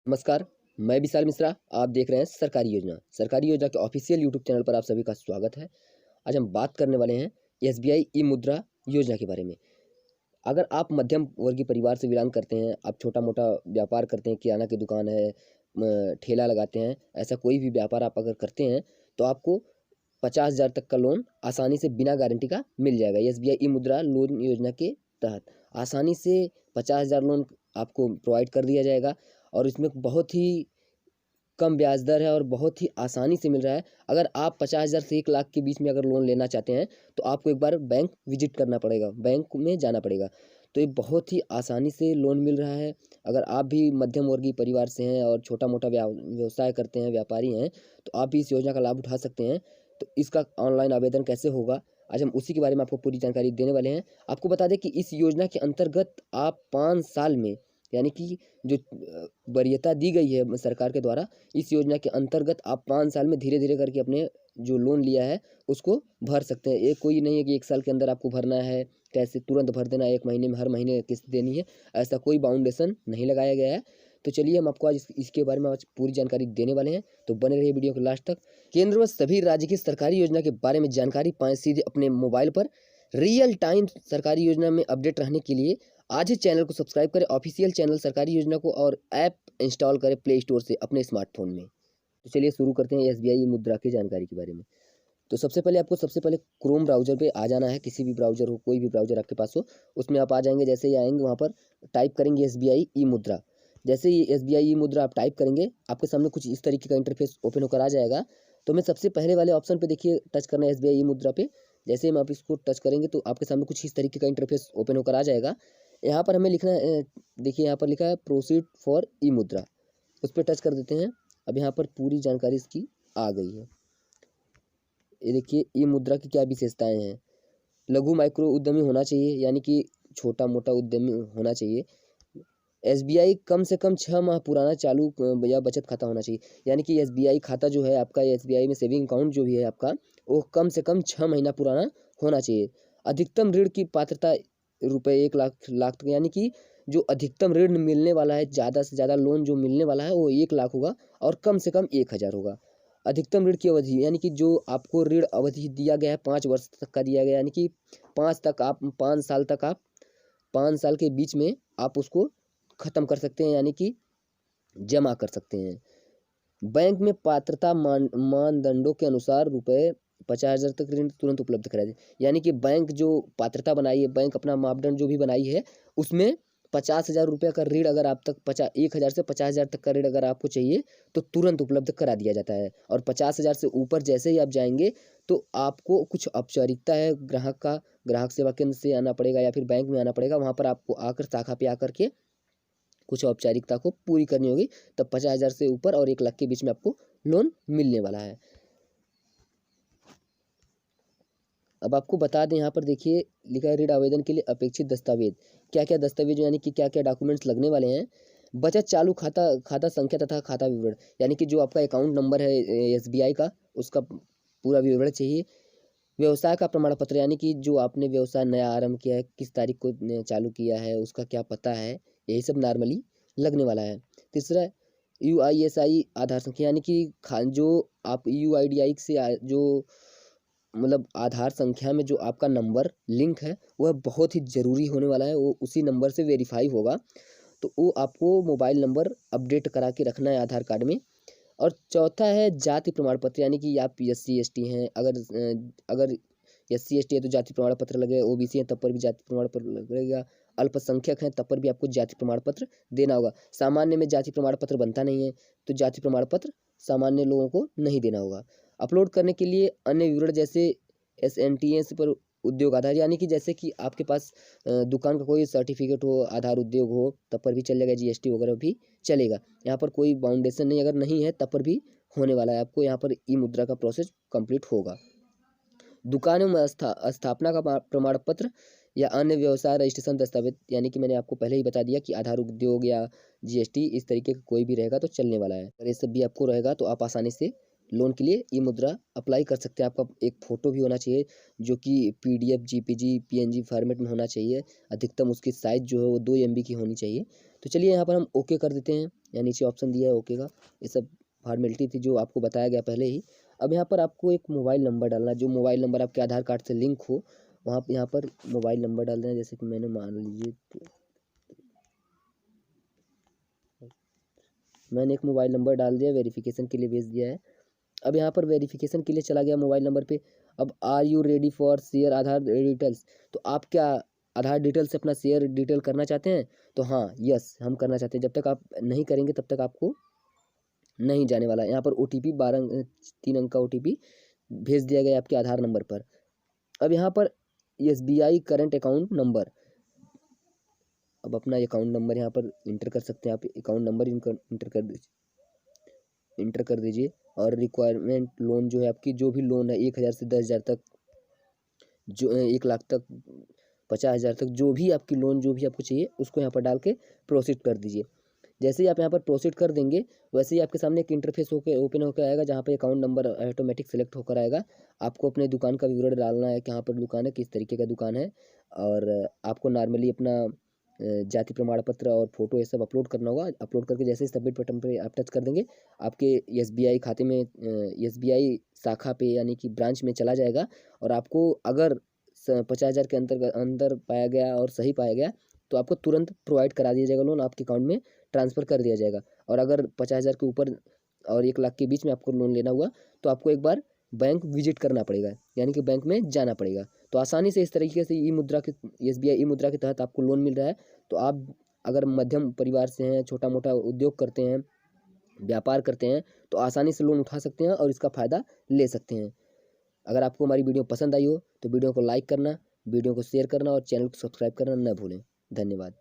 नमस्कार, मैं विशाल मिश्रा। आप देख रहे हैं सरकारी योजना। सरकारी योजना के ऑफिशियल यूट्यूब चैनल पर आप सभी का स्वागत है। आज हम बात करने वाले हैं एसबीआई ई मुद्रा योजना के बारे में। अगर आप मध्यम वर्गीय परिवार से बिलोंग करते हैं, आप छोटा-मोटा व्यापार करते हैं, किराना की दुकान है, ठेला लगाते हैं, ऐसा कोई भी व्यापार आप अगर करते हैं, तो आपको 50,000 तक का लोन आसानी से बिना गारंटी का मिल जाएगा। एसबीआई ई मुद्रा लोन योजना के तहत आसानी से 50,000 लोन आपको प्रोवाइड कर दिया जाएगा और इसमें बहुत ही कम ब्याज दर है और बहुत ही आसानी से मिल रहा है। अगर आप 50,000 से 1 लाख के बीच में अगर लोन लेना चाहते हैं, तो आपको एक बार बैंक विज़िट करना पड़ेगा, बैंक में जाना पड़ेगा। तो ये बहुत ही आसानी से लोन मिल रहा है। अगर आप भी मध्यम वर्गीय परिवार से हैं और छोटा-मोटा व्यवसाय करते हैं, व्यापारी हैं, तो आप भी इस योजना का लाभ उठा सकते हैं। तो इसका ऑनलाइन आवेदन कैसे होगा, आज हम उसी के बारे में आपको पूरी जानकारी देने वाले हैं। आपको बता दें कि इस योजना के अंतर्गत आप 5 साल में, यानी कि जो वरीयता दी गई है सरकार के द्वारा, इस योजना के अंतर्गत आप 5 साल में धीरे-धीरे करके अपने जो लोन लिया है उसको भर सकते हैं। ये कोई नहीं है कि 1 साल के अंदर आपको भरना है, कैसे तुरंत भर देना है, 1 महीने में हर महीने किस्त देनी है, ऐसा कोई बाउंडेशन नहीं लगाया गया है। तो चलिए हम आपको आज इसके बारे में आज पूरी जानकारी देने वाले हैं, तो बने रहिए वीडियो के लास्ट तक। केंद्र व सभी राज्य की सरकारी योजना के बारे में जानकारी पाएँ सीधे अपने मोबाइल पर। रियल टाइम सरकारी योजना में अपडेट रहने के लिए आज ही चैनल को सब्सक्राइब करें, ऑफिशियल चैनल सरकारी योजना को, और ऐप इंस्टॉल करें प्ले स्टोर से अपने स्मार्टफोन में। तो चलिए शुरू करते हैं एसबीआई मुद्रा की जानकारी के बारे में। तो सबसे पहले क्रोम ब्राउज़र पे आ जाना है। किसी भी ब्राउज़र हो, कोई भी ब्राउज़र आपके पास हो, उसमें आप आ जाएंगे। जैसे ही आएंगे वहाँ पर टाइप करेंगे एसबीआई ई मुद्रा। जैसे ही एसबीआई ई मुद्रा आप टाइप करेंगे, आपके सामने कुछ इस तरीके का इंटरफेस ओपन होकर आ जाएगा। तो मैं सबसे पहले वाले ऑप्शन पे देखिए, टच करना है एसबीआई ई मुद्रा पे। जैसे हम आप इसको टच करेंगे तो आपके सामने कुछ इस तरीके का इंटरफेस ओपन होकर आ जाएगा। यहाँ पर हमें लिखना है, देखिए यहाँ पर लिखा है प्रोसीड फॉर ई मुद्रा, उस पर टच कर देते हैं। अब यहाँ पर पूरी जानकारी इसकी आ गई है। ये देखिए ई मुद्रा की क्या विशेषताएं हैं। लघु माइक्रो उद्यमी होना चाहिए, यानी कि छोटा मोटा उद्यमी होना चाहिए। एसबीआई कम से कम 6 माह पुराना चालू या बचत खाता होना चाहिए, यानी कि एसबीआई खाता जो है आपका, एसबीआई में सेविंग अकाउंट जो भी है आपका, वो कम से कम 6 महीना पुराना होना चाहिए। अधिकतम ऋण की पात्रता रुपए 1 लाख तक, यानी कि जो अधिकतम ऋण मिलने वाला है, ज़्यादा से ज़्यादा लोन जो मिलने वाला है वो 1 लाख होगा और कम से कम 1,000 होगा। अधिकतम ऋण की अवधि, यानी कि जो आपको ऋण अवधि दिया गया है 5 वर्ष तक का दिया गया है, यानी कि 5 साल तक आप 5 साल के बीच में आप उसको ख़त्म कर सकते हैं, यानी कि जमा कर सकते हैं। बैंक में पात्रता मानदंडों के अनुसार रुपए 50,000 तक ऋण तुरंत उपलब्ध कराया जाए, यानी कि बैंक जो पात्रता बनाई है, बैंक अपना मापदंड जो भी बनाई है, उसमें 50,000 रुपये का ऋण अगर आप तक 1,000 से 50,000 तक का ऋण अगर आपको चाहिए तो तुरंत उपलब्ध करा दिया जाता है। और 50,000 से ऊपर जैसे ही आप जाएंगे तो आपको कुछ औपचारिकता है, ग्राहक सेवा केंद्र से आना पड़ेगा या फिर बैंक में आना पड़ेगा। वहाँ पर आपको आकर शाखा पे आकर के कुछ औपचारिकता को पूरी करनी होगी, तब 50,000 से ऊपर और 1 लाख के बीच में आपको लोन मिलने वाला है। अब आपको बता दें, यहाँ पर देखिए लिखा है ऋण आवेदन के लिए अपेक्षित दस्तावेज। क्या क्या दस्तावेज, यानी कि क्या क्या डॉक्यूमेंट्स लगने वाले हैं। बचत चालू खाता, खाता संख्या तथा खाता विवरण, यानी कि जो आपका अकाउंट नंबर है एसबीआई का, उसका पूरा विवरण चाहिए। व्यवसाय का प्रमाण पत्र, यानी कि जो आपने व्यवसाय नया आरंभ किया है, किस तारीख को चालू किया है, उसका क्या पता है, यही सब नॉर्मली लगने वाला है। तीसरा, यूआईएसआई आधार संख्या, यानी कि जो आप यूआईडीआई से जो मतलब आधार संख्या में जो आपका नंबर लिंक है, वह बहुत ही ज़रूरी होने वाला है। वो उसी नंबर से वेरीफाई होगा, तो वो आपको मोबाइल नंबर अपडेट करा के रखना है आधार कार्ड में। और चौथा है जाति प्रमाण पत्र, यानी कि आप एससी एसटी हैं, अगर एससी एसटी है तो जाति प्रमाण पत्र लगेगा, ओबीसी है तब पर भी जाति प्रमाण पत्र लगेगा, अल्पसंख्यक हैं तब पर भी आपको जाति प्रमाण पत्र देना होगा। सामान्य में जाति प्रमाण पत्र बनता नहीं है, तो जाति प्रमाण पत्र सामान्य लोगों को नहीं देना होगा। अपलोड करने के लिए अन्य विवरण जैसे एसएनटीएस पर उद्योग आधार, यानी कि जैसे कि आपके पास दुकान का कोई सर्टिफिकेट हो, आधार उद्योग हो, तब पर भी चलेगा, जीएसटी वगैरह भी चलेगा। यहाँ पर कोई बाउंडेशन नहीं, अगर नहीं है तब पर भी होने वाला है। आपको यहाँ पर ई मुद्रा का प्रोसेस कंप्लीट होगा। दुकानों में स्थापना का प्रमाण पत्र या अन्य व्यवसाय रजिस्ट्रेशन दस्तावेज, यानी कि मैंने आपको पहले ही बता दिया कि आधार उद्योग या जीएसटी इस तरीके का कोई भी रहेगा तो चलने वाला है। अगर ये सब भी आपको रहेगा तो आप आसानी से लोन के लिए ई मुद्रा अप्लाई कर सकते हैं। आपका एक फ़ोटो भी होना चाहिए जो कि पीडीएफ, जीपीजी, पीएनजी फॉर्मेट में होना चाहिए। अधिकतम उसकी साइज़ जो है वो 2 MB की होनी चाहिए। तो चलिए यहाँ पर हम ओके कर देते हैं। यहाँ नीचे ऑप्शन दिया है ओके का, ये सब फॉर्मेलिटी थी जो आपको बताया गया पहले ही। अब यहाँ पर आपको एक मोबाइल नंबर डालना है, जो मोबाइल नंबर आपके आधार कार्ड से लिंक हो, वहाँ यहाँ पर मोबाइल नंबर डाल देना। जैसे कि मैंने मान लीजिए मैंने एक मोबाइल नंबर डाल दिया, वेरिफिकेशन के लिए भेज दिया है। अब यहाँ पर वेरिफिकेशन के लिए चला गया मोबाइल नंबर पे। अब are you ready for share Aadhaar details, तो आप क्या आधार डिटेल से अपना शेयर डिटेल करना चाहते हैं? तो हाँ, यस हम करना चाहते हैं। जब तक आप नहीं करेंगे तब तक आपको नहीं जाने वाला। यहाँ पर OTP 3 अंक का OTP भेज दिया गया आपके आधार नंबर पर। अब यहाँ पर SBI करंट अकाउंट नंबर, अब अपना अकाउंट नंबर यहाँ पर इंटर कर सकते हैं। आप अकाउंट नंबर इंटर कर दीजिए। और रिक्वायरमेंट लोन जो है आपकी, जो भी लोन है 1,000 से 10,000 तक, जो 1 लाख तक, 50,000 तक, जो भी आपकी लोन जो भी आपको चाहिए उसको यहाँ पर डाल के प्रोसीड कर दीजिए। जैसे ही आप यहाँ पर प्रोसीड कर देंगे वैसे ही आपके सामने एक इंटरफेस होकर ओपन होकर आएगा, जहाँ पे अकाउंट नंबर ऑटोमेटिक सेलेक्ट होकर आएगा। आपको अपने दुकान का विवरण डालना है, कहाँ पर दुकान है, किस तरीके का दुकान है, और आपको नॉर्मली अपना जाति प्रमाण पत्र और फोटो ये सब अपलोड करना होगा। अपलोड करके जैसे ही सबमिट बटन पर आप टच कर देंगे, आपके SBI खाते में SBI शाखा पे यानी कि ब्रांच में चला जाएगा। और आपको अगर 50,000 के अंदर पाया गया और सही पाया गया तो आपको तुरंत प्रोवाइड करा दिया जाएगा, लोन आपके अकाउंट में ट्रांसफ़र कर दिया जाएगा। और अगर 50,000 के ऊपर और 1 लाख के बीच में आपको लोन लेना हुआ तो आपको एक बार बैंक विजिट करना पड़ेगा, यानी कि बैंक में जाना पड़ेगा। तो आसानी से इस तरीके से SBI ई मुद्रा के तहत आपको लोन मिल रहा है। तो आप अगर मध्यम परिवार से हैं, छोटा मोटा उद्योग करते हैं, व्यापार करते हैं, तो आसानी से लोन उठा सकते हैं और इसका फ़ायदा ले सकते हैं। अगर आपको हमारी वीडियो पसंद आई हो तो वीडियो को लाइक करना, वीडियो को शेयर करना और चैनल को सब्सक्राइब करना न भूलें। धन्यवाद।